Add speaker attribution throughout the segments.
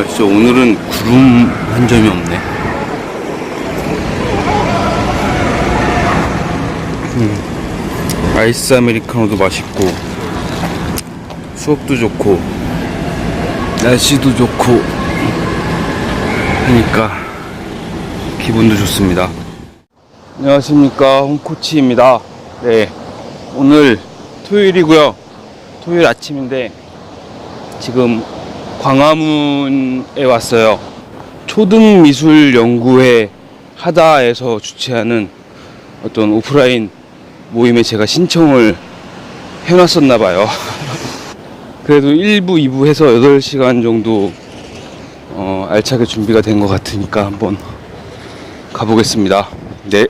Speaker 1: 진짜 오늘은 구름 한 점이 없네. 아이스 아메리카노도 맛있고, 수업도 좋고, 날씨도 좋고, 하니까 기분도 좋습니다. 안녕하십니까, 홍코치입니다. 네, 오늘 토요일이고요. 토요일 아침인데 지금 광화문에 왔어요. 초등미술연구회 하다에서 주최하는 어떤 오프라인 모임에 제가 신청을 해놨었나봐요. 그래도 1부, 2부 해서 8시간 정도 알차게 준비가 된 것 같으니까 한번 가보겠습니다. 네.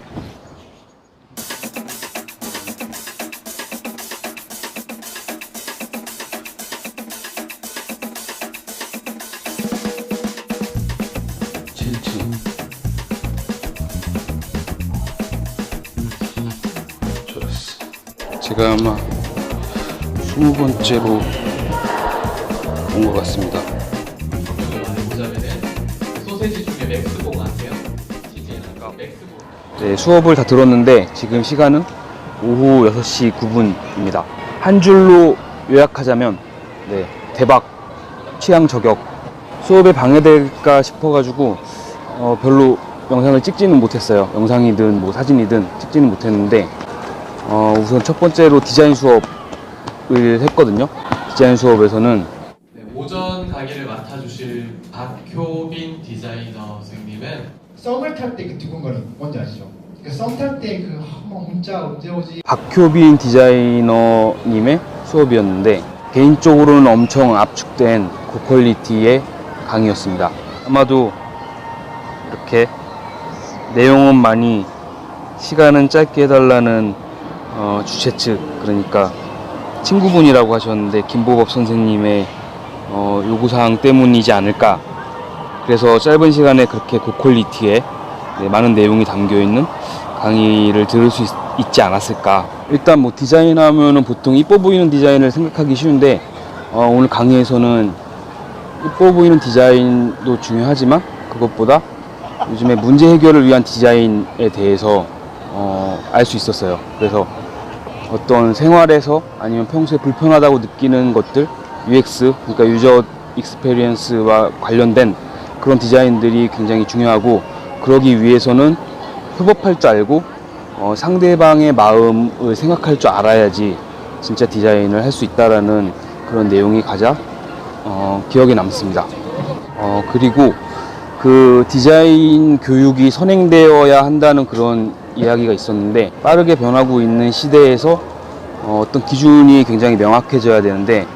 Speaker 1: 제가 아마 20번째로 온 것 같습니다.
Speaker 2: 보자면은 소세지 중에 맥스봉 아세요? 맥스봉.
Speaker 1: 네, 수업을 다 들었는데 지금 시간은 오후 6시 9분입니다. 한 줄로 요약하자면 네, 대박, 취향 저격. 수업에 방해될까 싶어가지고 별로 영상을 찍지는 못했어요. 영상이든 뭐 사진이든 찍지는 못했는데 우선 첫 번째로 디자인 수업을 했거든요. 디자인 수업에서는
Speaker 2: 네, 오전 강의를 맡아주실 박효빈 디자이너 선생님은
Speaker 3: 썸을 탈 때 그 두근거림 뭔지 아시죠? 썸 탈 때 그 문자 언제 오지?
Speaker 1: 박효빈 디자이너님의 수업이었는데 개인적으로는 엄청 압축된 고퀄리티의 강의였습니다. 아마도 이렇게 내용은 많이 시간은 짧게 해달라는 주최 측, 그러니까 친구분이라고 하셨는데 김보법 선생님의 요구사항 때문이지 않을까. 그래서 짧은 시간에 그렇게 고퀄리티의 많은 내용이 담겨있는 강의를 들을 수 있지 않았을까. 일단 뭐 디자인하면은 보통 이뻐 보이는 디자인을 생각하기 쉬운데 오늘 강의에서는 이뻐 보이는 디자인도 중요하지만 그것보다 요즘에 문제 해결을 위한 디자인에 대해서 알 수 있었어요. 그래서 어떤 생활에서 아니면 평소에 불편하다고 느끼는 것들, UX, 그러니까 유저 익스페리언스와 관련된 그런 디자인들이 굉장히 중요하고, 그러기 위해서는 협업할 줄 알고 상대방의 마음을 생각할 줄 알아야지 진짜 디자인을 할 수 있다라는 그런 내용이 가장 기억에 남습니다. 그리고 그 디자인 교육이 선행되어야 한다는 그런 이야기가 있었는데, 빠르게 변하고 있는 시대에서 어떤 기준이 굉장히 명확해져야 되는데,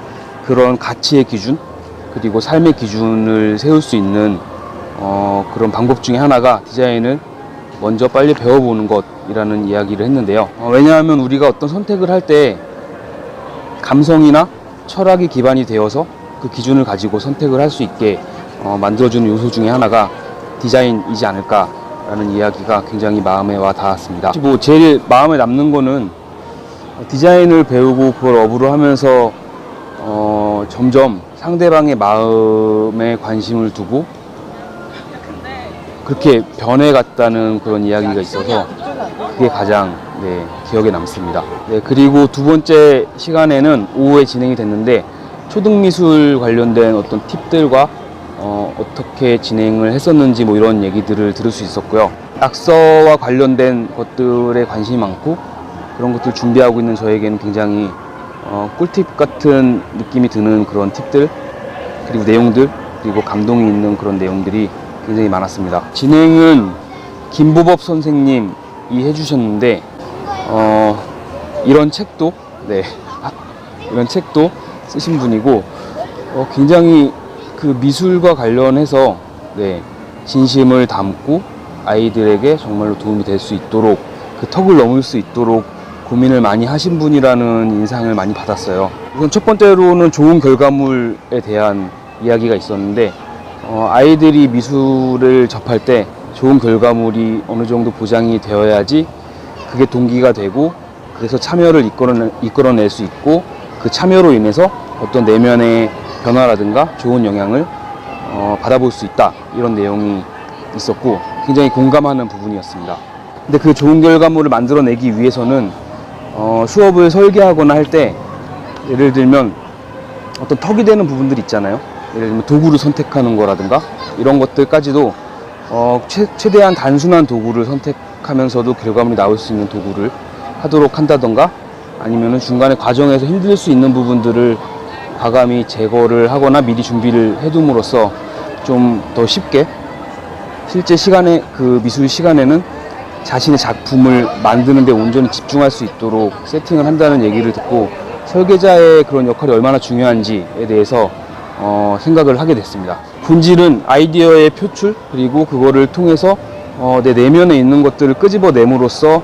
Speaker 1: 그런 가치의 기준 그리고 삶의 기준을 세울 수 있는 그런 방법 중에 하나가 디자인을 먼저 빨리 배워보는 것이라는 이야기를 했는데요. 왜냐하면 우리가 어떤 선택을 할 때 감성이나 철학이 기반이 되어서 그 기준을 가지고 선택을 할 수 있게 만들어주는 요소 중에 하나가 디자인이지 않을까라는 이야기가 굉장히 마음에 와 닿았습니다. 뭐 제일 마음에 남는 거는 디자인을 배우고 그걸 업으로 하면서 점점 상대방의 마음에 관심을 두고 그렇게 변해갔다는 그런 이야기가 있어서 그게 가장 기억에 남습니다. 그리고 두 번째 시간에는 오후에 진행이 됐는데 초등미술 관련된 어떤 팁들과 어떻게 진행을 했었는지 뭐 이런 얘기들을 들을 수 있었고요. 낙서와 관련된 것들에 관심이 많고 그런 것들 준비하고 있는 저에게는 굉장히 꿀팁 같은 느낌이 드는 그런 팁들, 그리고 내용들, 그리고 감동이 있는 그런 내용들이 굉장히 많았습니다. 진행은 김보법 선생님이 해주셨는데 이런 책도 이런 책도 쓰신 분이고 굉장히 그 미술과 관련해서 진심을 담고 아이들에게 정말로 도움이 될 수 있도록, 그 턱을 넘을 수 있도록 고민을 많이 하신 분이라는 인상을 많이 받았어요. 우선 첫 번째로는 좋은 결과물에 대한 이야기가 있었는데 아이들이 미술을 접할 때 좋은 결과물이 어느 정도 보장이 되어야지 그게 동기가 되고, 그래서 참여를 이끌어낼 수 있고, 그 참여로 인해서 어떤 내면의 변화라든가 좋은 영향을 받아볼 수 있다, 이런 내용이 있었고 굉장히 공감하는 부분이었습니다. 근데 그 좋은 결과물을 만들어내기 위해서는 수업을 설계하거나 할 때 예를 들면 어떤 턱이 되는 부분들이 있잖아요. 예를 들면 도구를 선택하는 거라든가 이런 것들까지도 최대한 단순한 도구를 선택하면서도 결과물이 나올 수 있는 도구를 하도록 한다던가, 아니면은 중간에 과정에서 힘들 수 있는 부분들을 과감히 제거를 하거나 미리 준비를 해둠으로써 좀 더 쉽게 실제 시간에, 그 미술 시간에는 자신의 작품을 만드는 데 온전히 집중할 수 있도록 세팅을 한다는 얘기를 듣고 설계자의 그런 역할이 얼마나 중요한지에 대해서 생각을 하게 됐습니다. 본질은 아이디어의 표출, 그리고 그거를 통해서 내 내면에 있는 것들을 끄집어냄으로써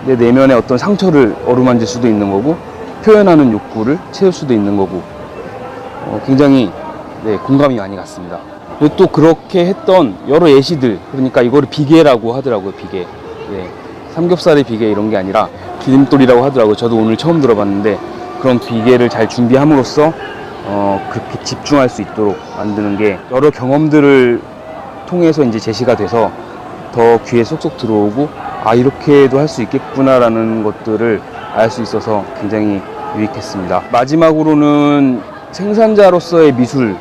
Speaker 1: 내 내면의 어떤 상처를 어루만질 수도 있는 거고, 표현하는 욕구를 채울 수도 있는 거고, 굉장히 공감이 많이 갔습니다. 그리고 또 그렇게 했던 여러 예시들, 그러니까 이거를 비계라고 하더라고요. 비계. 삼겹살의 비계 이런 게 아니라 기름돌이라고 하더라고요. 저도 오늘 처음 들어봤는데, 그런 비계를 잘 준비함으로써 그렇게 집중할 수 있도록 만드는 게 여러 경험들을 통해서 이제 제시가 돼서 더 귀에 쏙쏙 들어오고, 아, 이렇게도 할 수 있겠구나라는 것들을 알 수 있어서 굉장히 유익했습니다. 마지막으로는 생산자로서의 미술,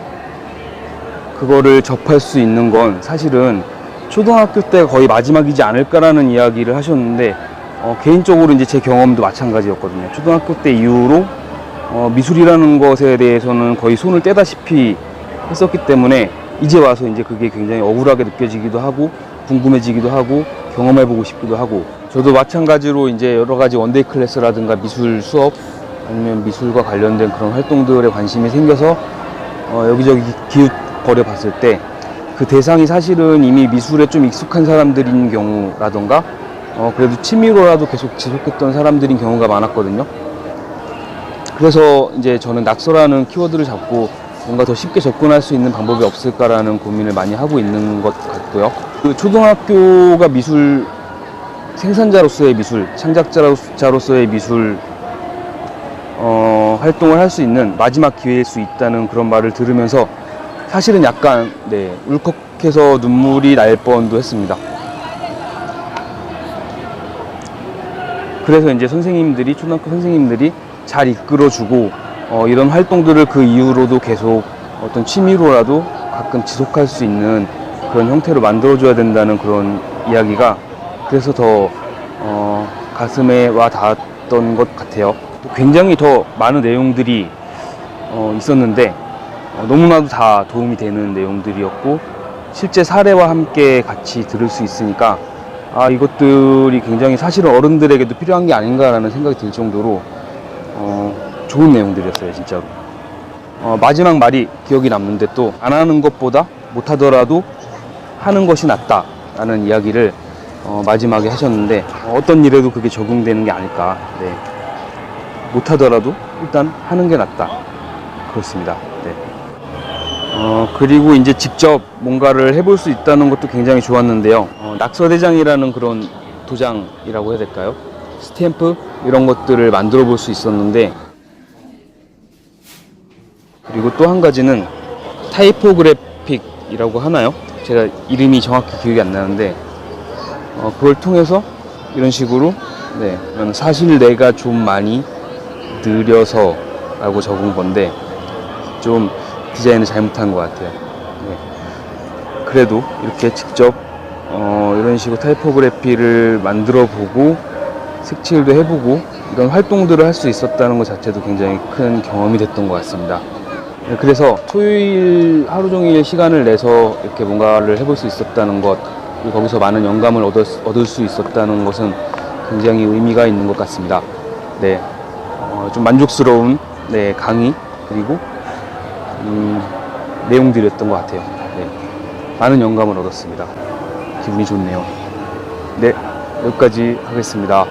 Speaker 1: 그거를 접할 수 있는 건 사실은 초등학교 때가 거의 마지막이지 않을까라는 이야기를 하셨는데, 개인적으로 이제 제 경험도 마찬가지였거든요. 초등학교 때 이후로 미술이라는 것에 대해서는 거의 손을 떼다시피 했었기 때문에 이제 와서 이제 그게 굉장히 억울하게 느껴지기도 하고 궁금해지기도 하고 경험해보고 싶기도 하고, 저도 마찬가지로 이제 여러 가지 원데이 클래스라든가 미술 수업 아니면 미술과 관련된 그런 활동들에 관심이 생겨서 여기저기 기웃거려 봤을 때 그 대상이 사실은 이미 미술에 좀 익숙한 사람들인 경우라던가 그래도 취미로라도 계속 지속했던 사람들인 경우가 많았거든요. 그래서 이제 저는 낙서라는 키워드를 잡고 뭔가 더 쉽게 접근할 수 있는 방법이 없을까라는 고민을 많이 하고 있는 것 같고요. 그 초등학교가 미술, 생산자로서의 미술, 창작자로서의 미술 활동을 할 수 있는 마지막 기회일 수 있다는 그런 말을 들으면서 사실은 약간 울컥해서 눈물이 날 뻔도 했습니다. 그래서 이제 선생님들이, 초등학교 선생님들이 잘 이끌어주고 이런 활동들을 그 이후로도 계속 어떤 취미로라도 가끔 지속할 수 있는 그런 형태로 만들어줘야 된다는 그런 이야기가 그래서 더 가슴에 와 닿았던 것 같아요. 굉장히 더 많은 내용들이 있었는데 너무나도 다 도움이 되는 내용들이었고, 실제 사례와 함께 같이 들을 수 있으니까 이것들이 굉장히 사실은 어른들에게도 필요한 게 아닌가라는 생각이 들 정도로 좋은 내용들이었어요, 진짜로. 마지막 말이 기억이 남는데, 또 안 하는 것보다 못하더라도 하는 것이 낫다라는 이야기를 마지막에 하셨는데, 어떤 일에도 그게 적용되는 게 아닐까. 못하더라도 일단 하는 게 낫다. 그렇습니다. 그리고 이제 직접 뭔가를 해볼 수 있다는 것도 굉장히 좋았는데요. 낙서대장이라는 그런 도장이라고 해야 될까요? 스탬프 이런 것들을 만들어 볼 수 있었는데, 그리고 또 한 가지는 타이포그래픽이라고 하나요? 제가 이름이 정확히 기억이 안 나는데 그걸 통해서 이런 식으로 사실 내가 좀 많이 느려서 라고 적은 건데 좀 디자인을 잘못한 것 같아요. 그래도 이렇게 직접 이런 식으로 타이포그래피를 만들어 보고 색칠도 해보고 이런 활동들을 할 수 있었다는 것 자체도 굉장히 큰 경험이 됐던 것 같습니다. 그래서 토요일 하루 종일 시간을 내서 이렇게 뭔가를 해볼 수 있었다는 것, 그리고 거기서 많은 영감을 얻을 수 있었다는 것은 굉장히 의미가 있는 것 같습니다. 좀 만족스러운 강의 그리고 내용들이었던 것 같아요. 많은 영감을 얻었습니다. 기분이 좋네요. 여기까지 하겠습니다.